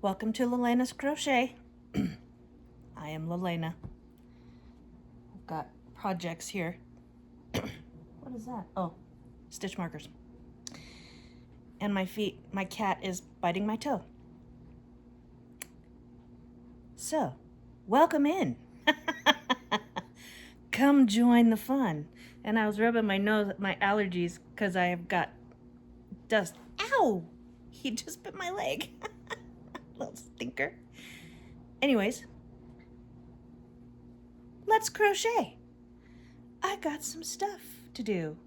Welcome to lalanascrochet. I am Lalana. I've got projects here. What is that? Oh, stitch markers. And my feet, my cat is biting my toe. So, welcome in. Come join the fun. And I was rubbing my nose, my allergies, because I have got dust. Ow! He just bit my leg. Little stinker. Anyways, let's crochet. I got some stuff to do.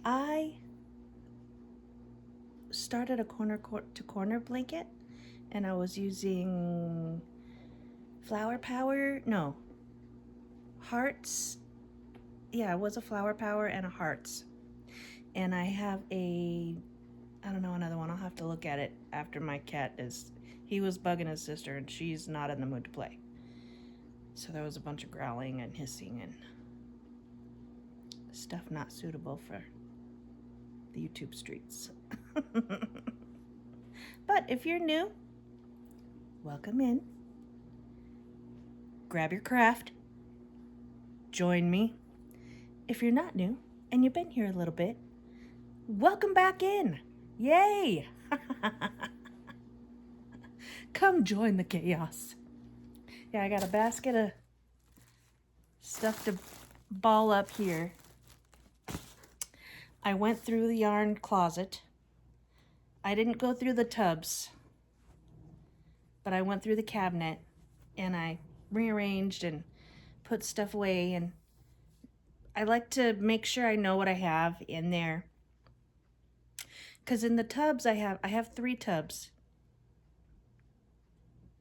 I started a corner to corner blanket, and I was using flower power. No, hearts. Yeah, it was a flower power and a hearts. And I have I don't know, another one. I'll have to look at it after my cat he was bugging his sister and she's not in the mood to play. So there was a bunch of growling and hissing and stuff not suitable for the YouTube streets. But if you're new, welcome in. Grab your craft. Join me. If you're not new and you've been here a little bit, welcome back in. Yay! Come join the chaos. Yeah, I got a basket of stuff to ball up here. I went through the yarn closet. I didn't go through the tubs, but I went through the cabinet and I rearranged and put stuff away, and I like to make sure I know what I have in there. Because in the tubs I have 3 tubs.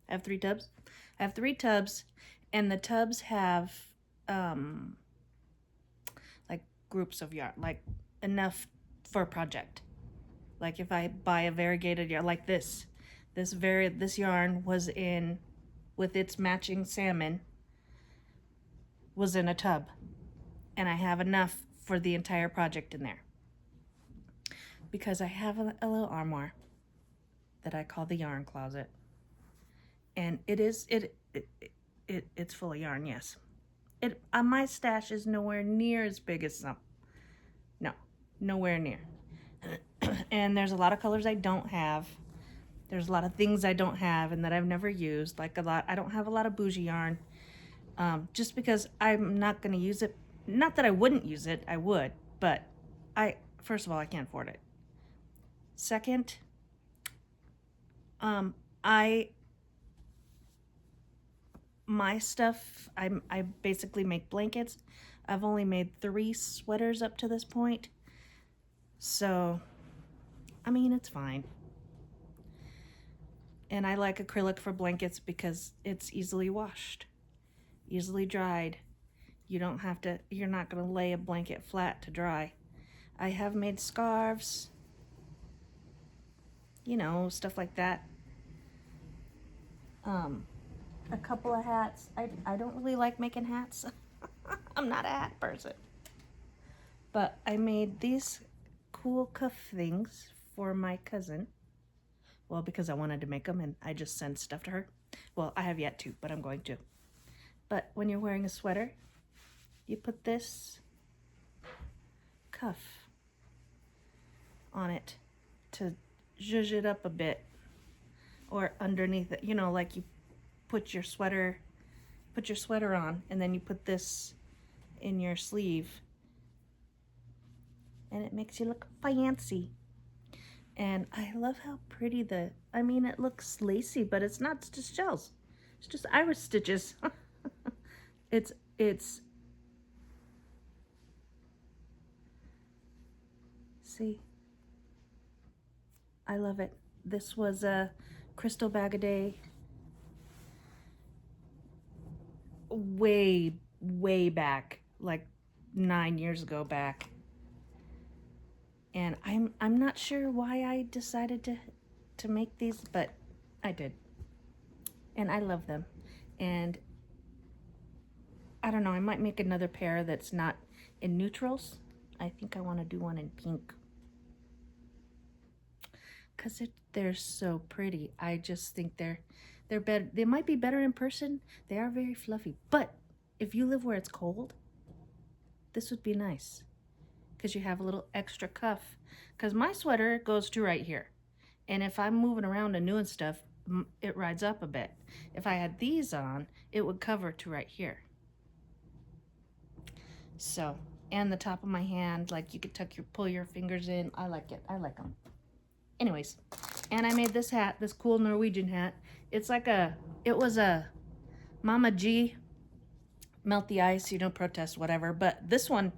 I have 3 tubs. I have 3 tubs, and the tubs have like groups of yarn, like enough for a project. Like if I buy a variegated yarn like this yarn was in, with its matching salmon, was in a tub, and I have enough for the entire project in there. Because I have a little armoire that I call the yarn closet, and it's full of yarn. Yes, my stash is nowhere near as big as some. No, nowhere near. And there's a lot of colors I don't have. There's a lot of things I don't have and that I've never used. Like I don't have a lot of bougie yarn, just because I'm not going to use it. Not that I wouldn't use it, I would, but first of all, I can't afford it. Second, my stuff, I basically make blankets. I've only made 3 sweaters up to this point. So, I mean, it's fine. And I like acrylic for blankets because it's easily washed, easily dried. You're not gonna lay a blanket flat to dry. I have made scarves, stuff like that. A couple of hats. I don't really like making hats. I'm not a hat person. But I made these cool cuff things for my cousin. Well, because I wanted to make them and I just sent stuff to her. Well, I have yet to, but I'm going to. But when you're wearing a sweater, you put this cuff on it to zhuzh it up a bit, or underneath it, like you put your sweater on, and then you put this in your sleeve, and it makes you look fancy. And I love how pretty it looks lacy, but it's not stitch shells. It's just iris stitches. It's see, I love it. This was a Crystal Bag-A-Day way back, like 9 years ago back. And I'm not sure why I decided to make these, but I did. And I love them. And I don't know, I might make another pair that's not in neutrals. I think I want to do one in pink. because they're so pretty. I just think they're better. They might be better in person. They are very fluffy. But if you live where it's cold, this would be nice because you have a little extra cuff. Because my sweater goes to right here. And if I'm moving around and doing stuff, it rides up a bit. If I had these on, it would cover to right here. So, and the top of my hand, like you could pull your fingers in. I like it. I like them. Anyways, and I made this hat, this cool Norwegian hat. It's like it was a Mama G, melt the ice, protest, whatever. But this one,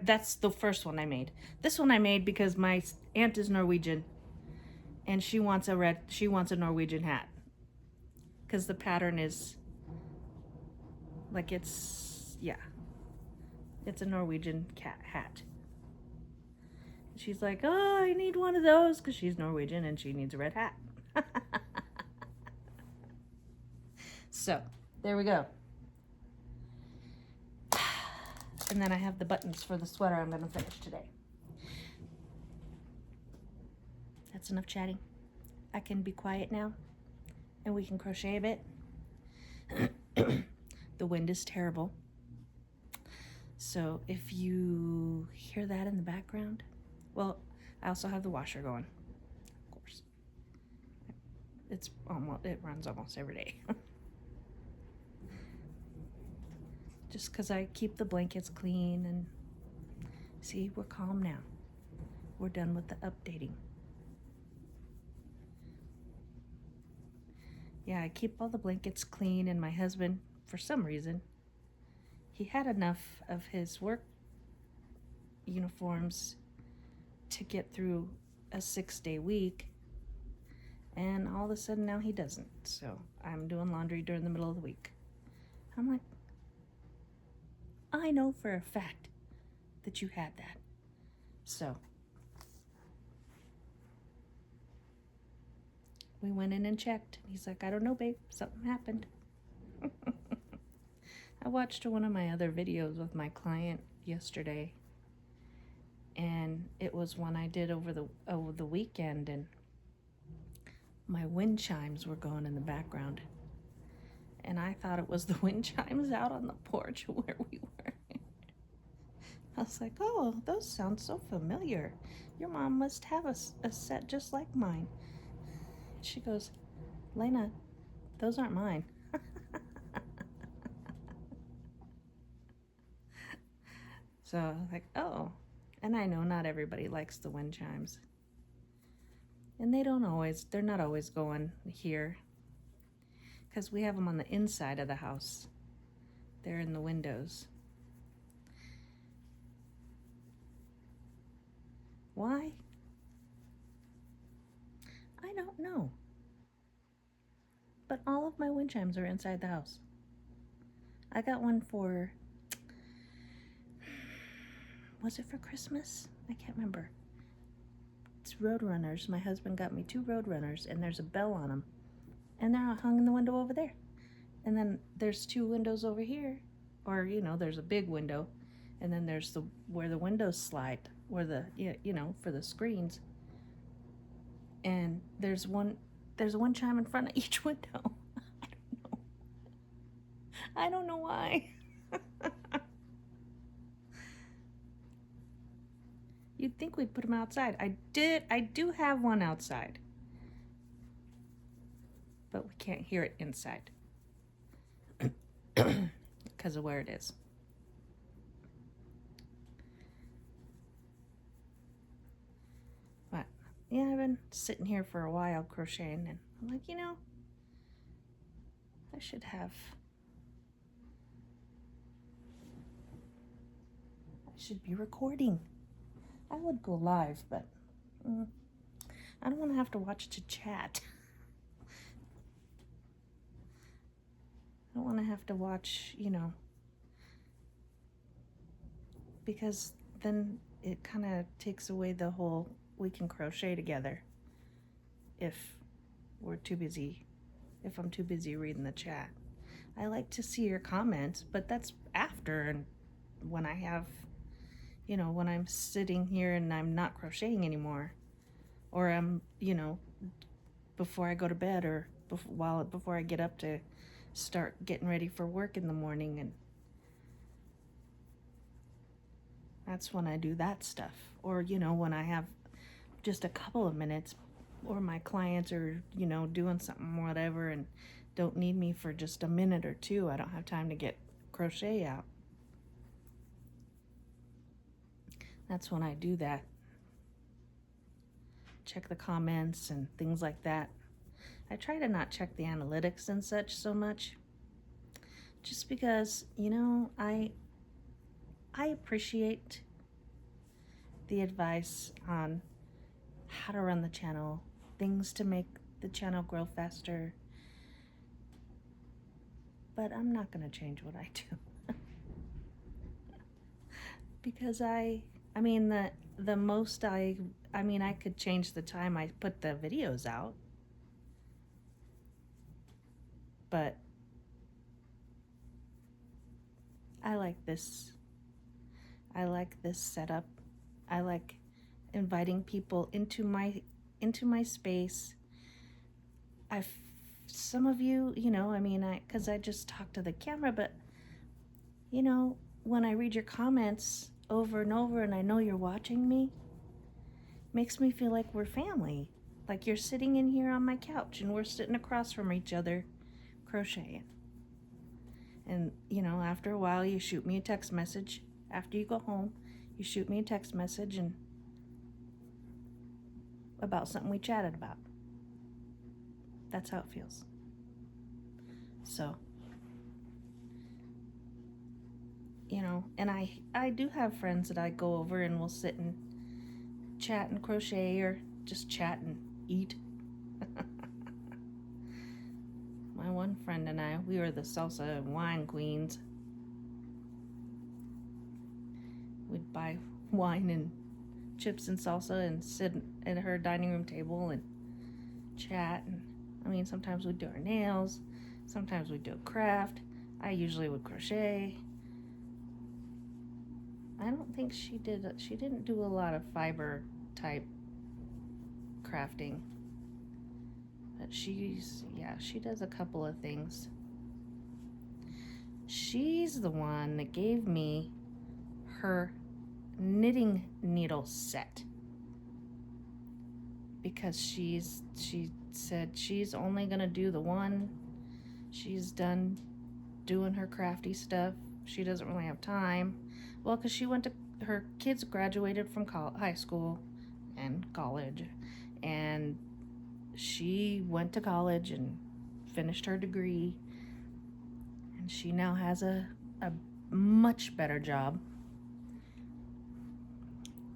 that's the first one I made. This one I made because my aunt is Norwegian, and she wants a Norwegian hat. Because the pattern is, like it's a Norwegian cat hat. She's like, oh, I need one of those because she's Norwegian and she needs a red hat. So, there we go. And then I have the buttons for the sweater I'm going to finish today. That's enough chatting. I can be quiet now and we can crochet a bit. The wind is terrible. So if you hear that in the background, well, I also have the washer going, of course. It runs almost every day. Just because I keep the blankets clean and see, we're calm now. We're done with the updating. Yeah, I keep all the blankets clean, and my husband, for some reason, he had enough of his work uniforms to get through a 6-day week, and all of a sudden now he doesn't. So I'm doing laundry during the middle of the week. I'm like, I know for a fact that you had that. So we went in and checked. He's like, I don't know, babe, something happened. I watched one of my other videos with my client yesterday, and it was one I did over the weekend, and my wind chimes were going in the background, and I thought it was the wind chimes out on the porch where we were. I was like, oh, those sound so familiar. Your mom must have a set just like mine. She goes, Lena, those aren't mine. So I was like, oh. And I know not everybody likes the wind chimes. And they're not always going here. Because we have them on the inside of the house. They're in the windows. Why? I don't know. But all of my wind chimes are inside the house. I got one for, was it for Christmas? I can't remember. It's Roadrunners. My husband got me 2 Roadrunners, and there's a bell on them. And they're hung in the window over there. And then there's 2 windows over here. Or, there's a big window. And then there's where the windows slide, where for the screens. And there's one chime in front of each window. I don't know why. You'd think we'd put them outside. I do have one outside. But we can't hear it inside. Because of where it is. But, yeah, I've been sitting here for a while crocheting, and I'm like, I should be recording. I would go live, but I don't want to have to watch to chat. I don't want to have to watch, because then it kind of takes away the whole we can crochet together if I'm too busy reading the chat. I like to see your comments, but that's after, and when I have, when I'm sitting here and I'm not crocheting anymore, or I'm, before I go to bed, or before I get up to start getting ready for work in the morning, and that's when I do that stuff. Or, when I have just a couple of minutes, or my clients are, doing something, whatever, and don't need me for just a minute or two. I don't have time to get crochet out. That's when I do that. Check the comments and things like that. I try to not check the analytics and such so much, just because, I appreciate the advice on how to run the channel, things to make the channel grow faster, but I'm not going to change what I do. Because I mean, the most I could change the time I put the videos out, but I like this. I like this setup. I like inviting people into my space. Some of you, because I just talk to the camera, but when I read your comments over and over, and I know you're watching me, makes me feel like we're family. Like you're sitting in here on my couch and we're sitting across from each other crocheting. And, after a while, you shoot me a text message. After you go home, you shoot me a text message and about something we chatted about. That's how it feels. So, and I do have friends that I go over and we'll sit and chat and crochet, or just chat and eat. My one friend and I, we were the salsa and wine queens. We'd buy wine and chips and salsa and sit at her dining room table and chat. And sometimes we'd do our nails, sometimes we'd do a craft. I usually would crochet. I don't think she didn't do a lot of fiber type crafting, but she does a couple of things. She's the one that gave me her knitting needle set, because she said she's only gonna do the one. She's done doing her crafty stuff. She doesn't really have time. Well, because her kids graduated from high school and college, and she went to college and finished her degree, and she now has a much better job.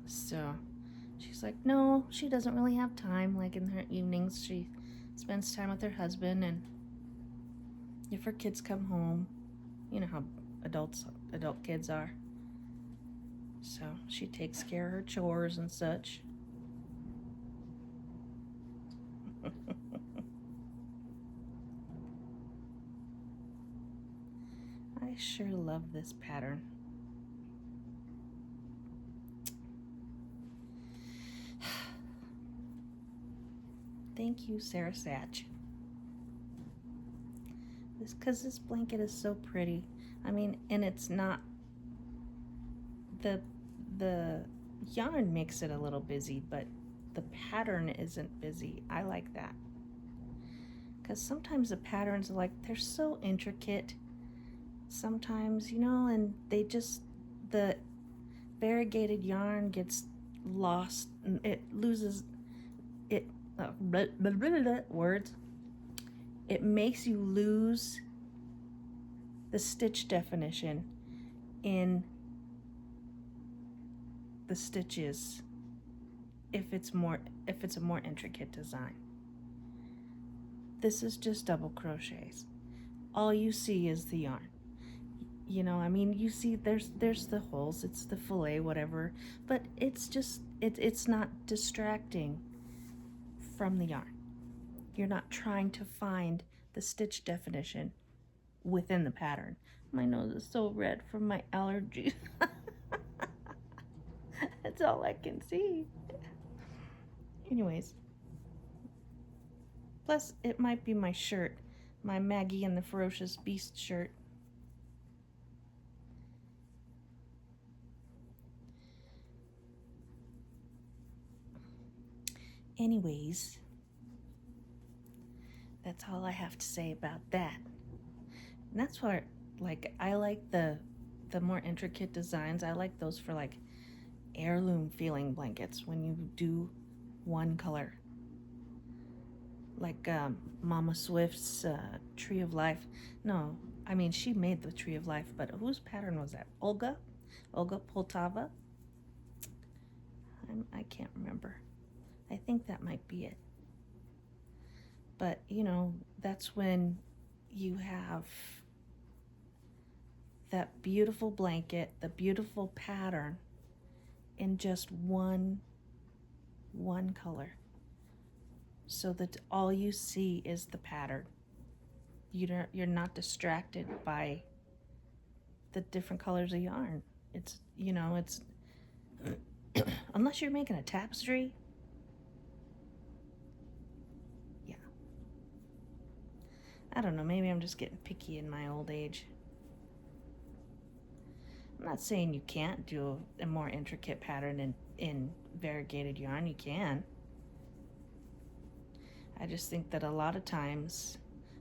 So she's like, no, she doesn't really have time. Like in her evenings, she spends time with her husband, and if her kids come home, you know how adult kids are. So she takes care of her chores and such. I sure love this pattern. Thank you, Sarah Satch. Because this blanket is so pretty. And it's not, the yarn makes it a little busy, but the pattern isn't busy. I like that. Because sometimes the patterns are they're so intricate. Sometimes, and the variegated yarn gets lost, and it loses it. Words. It makes you lose the stitch definition in the stitches if it's a more intricate design. This is just double crochets. All you see is the yarn. You see there's the holes, it's the fillet, whatever, but it's not distracting from the yarn. You're not trying to find the stitch definition within the pattern. My nose is so red from my allergies. That's all I can see. Anyways, plus it might be my shirt, my Maggie and the Ferocious Beast shirt. Anyways, that's all I have to say about that. And that's where, like, I like the more intricate designs. I like those for like heirloom feeling blankets when you do one color. Like Mama Swift's Tree of Life. No, I mean, she made the Tree of Life, but whose pattern was that? Olga Poltava? I can't remember. I think that might be it. But, you know, that's when you have that beautiful blanket, the beautiful pattern in just one color. So that all you see is the pattern. You're not distracted by the different colors of yarn. It's, you know, it's unless you're making a tapestry. Yeah. I don't know, maybe I'm just getting picky in my old age. I'm not saying you can't do a more intricate pattern in variegated yarn. You can. I just think that a lot of times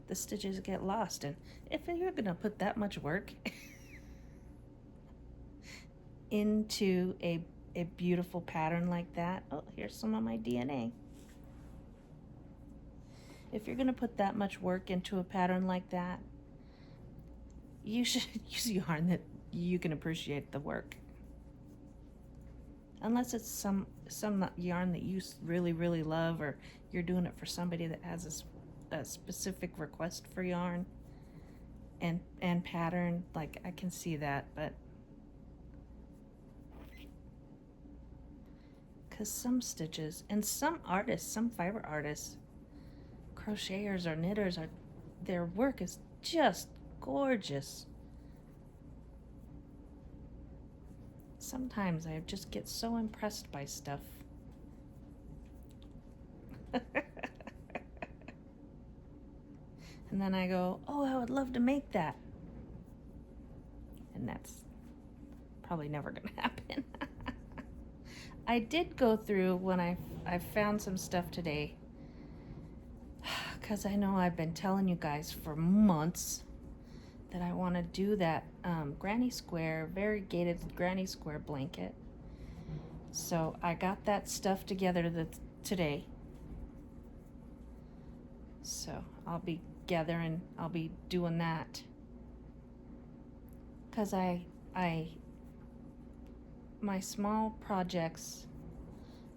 the stitches get lost, and if you're gonna put that much work into a beautiful pattern like that, oh, here's some of my DNA. If you're gonna put that much work into a pattern like that, you should use yarn that you can appreciate the work. Unless it's some yarn that you really, really love, or you're doing it for somebody that has a specific request for yarn and pattern, like I can see that, but because some stitches and some artists, some fiber artists, crocheters or knitters, their work is just gorgeous. Sometimes I just get so impressed by stuff. And then I go, oh, I would love to make that. And that's probably never going to happen. I did go through when I found some stuff today, because I know I've been telling you guys for months that I want to do that granny square, variegated granny square blanket. So I got that stuff together today. So I'll be doing that. Because my small projects,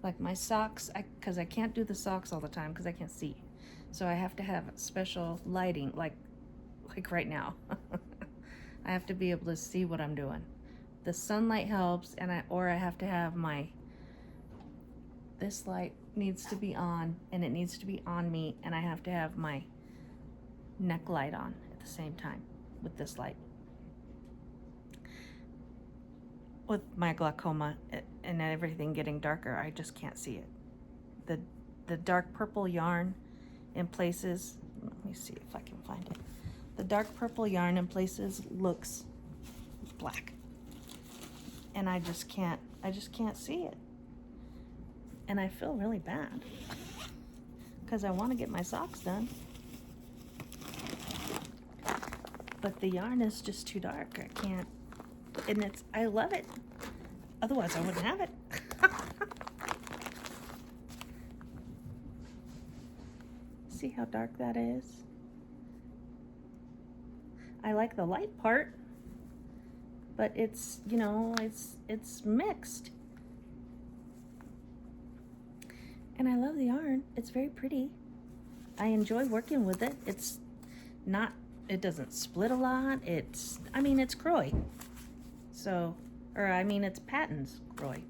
like my socks, because I can't do the socks all the time because I can't see. So I have to have special lighting, like right now. I have to be able to see what I'm doing. The sunlight helps, and I have to have this light needs to be on, and it needs to be on me, and I have to have my neck light on at the same time with this light. With my glaucoma and everything getting darker, I just can't see it. The dark purple yarn in places, let me see if I can find it. The dark purple yarn in places looks black. And I just can't see it. And I feel really bad because I want to get my socks done. But the yarn is just too dark. I can't, and I love it. Otherwise I wouldn't have it. See how dark that is? I like the light part, but it's, you know, it's mixed. And I love the yarn. It's very pretty. I enjoy working with it. It doesn't split a lot. It's Croy. So, it's Patton's Croy.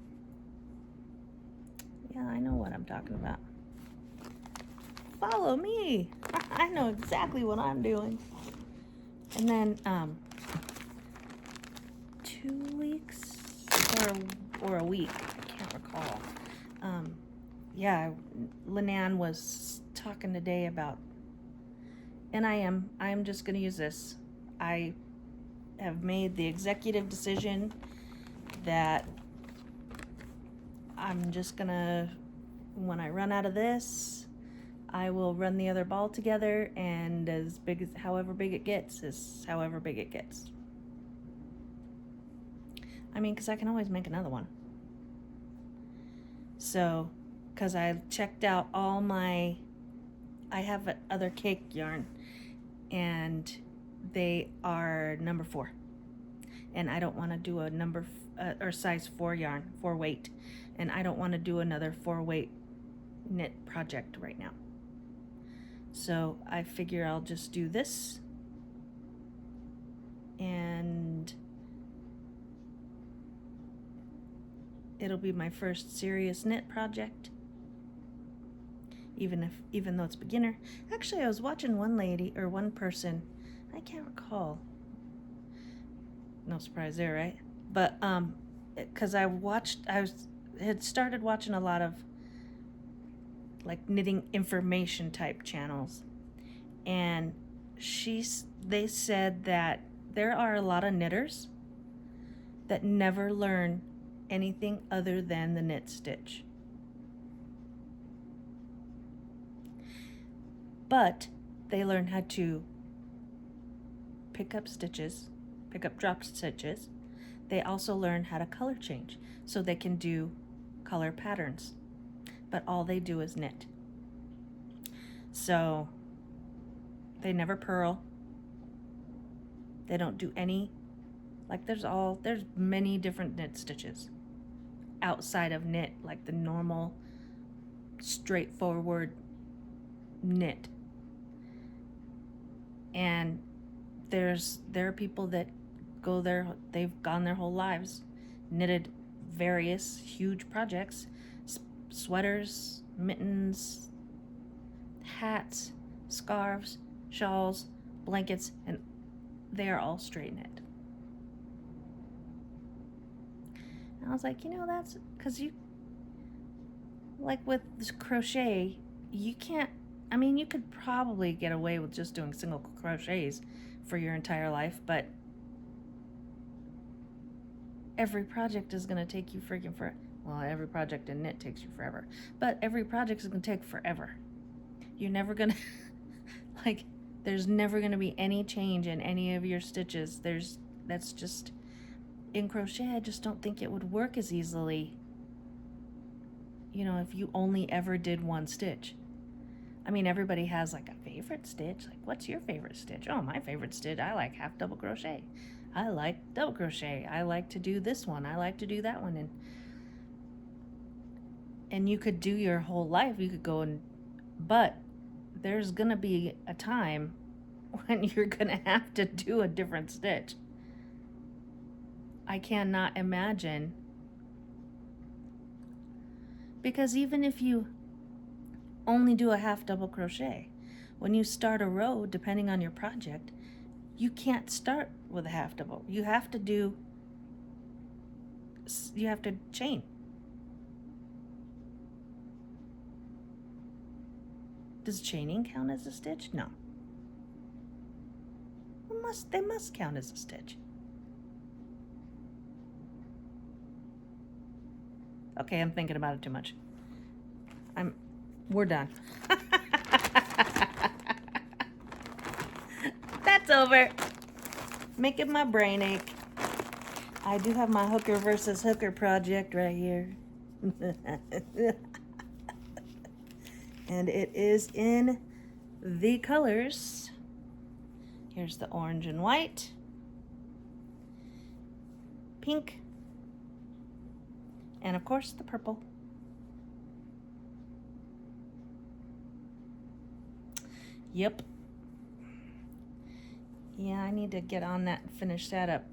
Yeah, I know what I'm talking about. Follow me. I know exactly what I'm doing. And then 2 weeks or a week, I can't recall. yeah, Linan was talking today about, and I am just going to use this. I have made the executive decision that I'm just going to, when I run out of this, I will run the other ball together, and as big as, however big it gets, is however big it gets. I mean, because I can always make another one. So, because I checked out all my, I have other cake yarn, and they are number 4. And I don't want to do a number, or size 4 yarn, 4 weight. And I don't want to do another 4 weight knit project right now. So I figure I'll just do this, and it'll be my first serious knit project, even though it's beginner. Actually, I was watching one lady, or one person, I can't recall. No surprise there, right? But because I had started watching a lot of like knitting information type channels, and they said that there are a lot of knitters that never learn anything other than the knit stitch. But they learn how to pick up stitches, pick up drop stitches. They also learn how to color change, so they can do color patterns. But all they do is knit. So they never purl. They don't do any, like there's many different knit stitches outside of knit, like the normal straightforward knit. And there are people that they've gone their whole lives, knitted various huge projects, sweaters, mittens, hats, scarves, shawls, blankets, and they are all straight knit. And I was like, that's because you, like with crochet, you can't, I mean, you could probably get away with just doing single crochets for your entire life, but every project is going to take you freaking forever. Well, every project in knit takes you forever, but every project is going to take forever. You're never going to, like, there's never going to be any change in any of your stitches. That's just, in crochet, I just don't think it would work as easily, if you only ever did one stitch. I mean, everybody has like a favorite stitch. Like, what's your favorite stitch? Oh, my favorite stitch, I like half double crochet. I like double crochet. I like to do this one. I like to do that one. And you could do your whole life. You could go but there's going to be a time when you're going to have to do a different stitch. I cannot imagine. Because even if you only do a half double crochet, when you start a row, depending on your project, you can't start with a half double. You have to chain. Does chaining count as a stitch? No. They must count as a stitch. Okay, I'm thinking about it too much. We're done. That's over. Making my brain ache. I do have my hooker versus hooker project right here. And it is in the colors. Here's the orange and white, pink, and of course the purple. Yep. Yeah, I need to get on that and finish that up.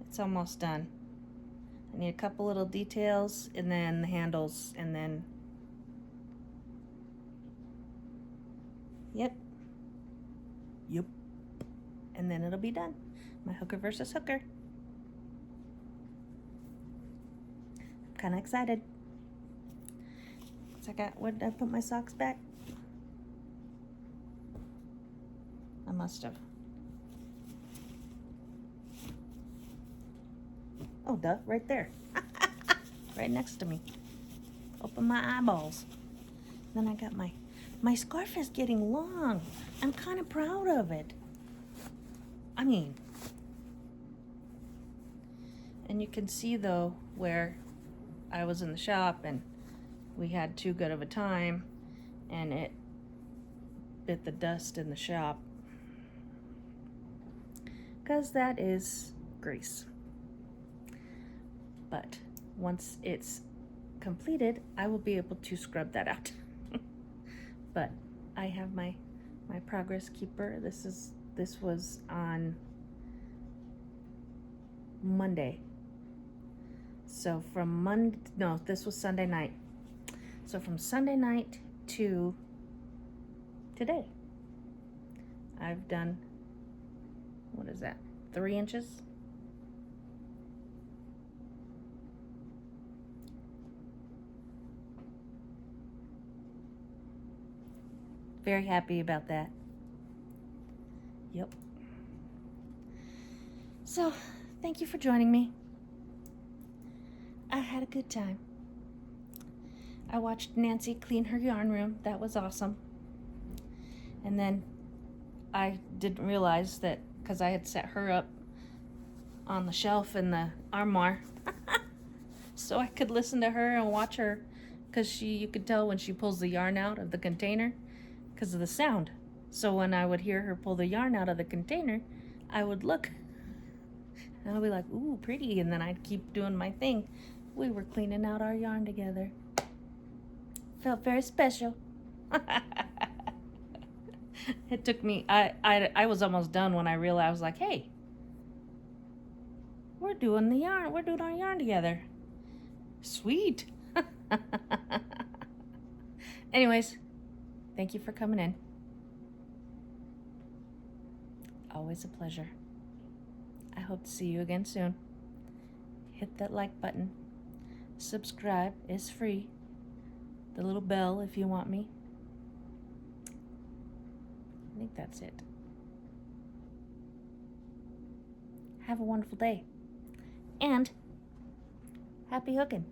It's almost done. I need a couple little details, and then the handles, and then, yep, and then it'll be done. My hooker versus hooker. kind of excited. So where did I put my socks back? I must have. Oh, duh, right there. Right next to me. Open my eyeballs. Then I got my scarf is getting long. I'm kind of proud of it. I mean, and you can see though where I was in the shop and we had too good of a time and it bit the dust in the shop, because that is grease. But once it's completed, I will be able to scrub that out. But I have my progress keeper. This was on Monday. So from Monday, no, this was Sunday night. So from Sunday night to today, I've done, what is that, 3 inches? Very happy about that. Yep. So, thank you for joining me. I had a good time. I watched Nancy clean her yarn room. That was awesome. And then I didn't realize that, because I had set her up on the shelf in the armoire so I could listen to her and watch her, because you could tell when she pulls the yarn out of the container because of the sound. So when I would hear her pull the yarn out of the container, I would look and I'd be like, ooh, pretty, and then I'd keep doing my thing. We were cleaning out our yarn together. Felt very special. It took me, I was almost done when I realized, I was like, hey, we're doing our yarn together. Sweet. Anyways, thank you for coming in. Always a pleasure. I hope to see you again soon. Hit that like button. Subscribe is free. The little bell if you want me. I think that's it. Have a wonderful day. And happy hooking.